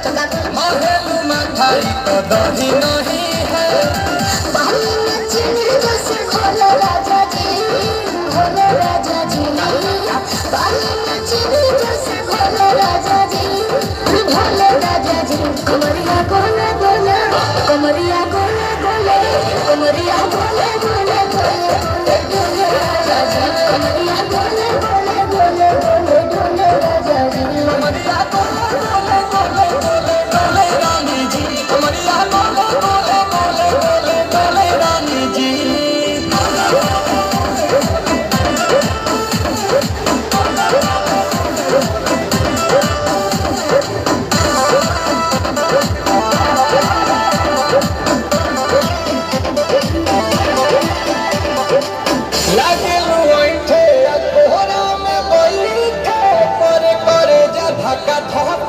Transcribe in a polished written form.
महल मठाई तो दही नहीं है। पानी में चीनी जैसे घोले राजा जी, घोले राजा जी। पानी में चीनी जैसे घोले राजा जी, घोले राजा जी। कमरिया गोले गोले, कमरिया गोले गोले, कमरिया गोले गोले गोले गोले राजा जी। कमरिया गोले गोले गोले गोले गोले राजा जी। कमरिया गोले गोले गोले गोले गोले रानी जी। कमरिया गोले गोले गोले गोले गोले रानी जी। लागे लुआइठे कोहरा में बैठे करे करे जा धक्का धक।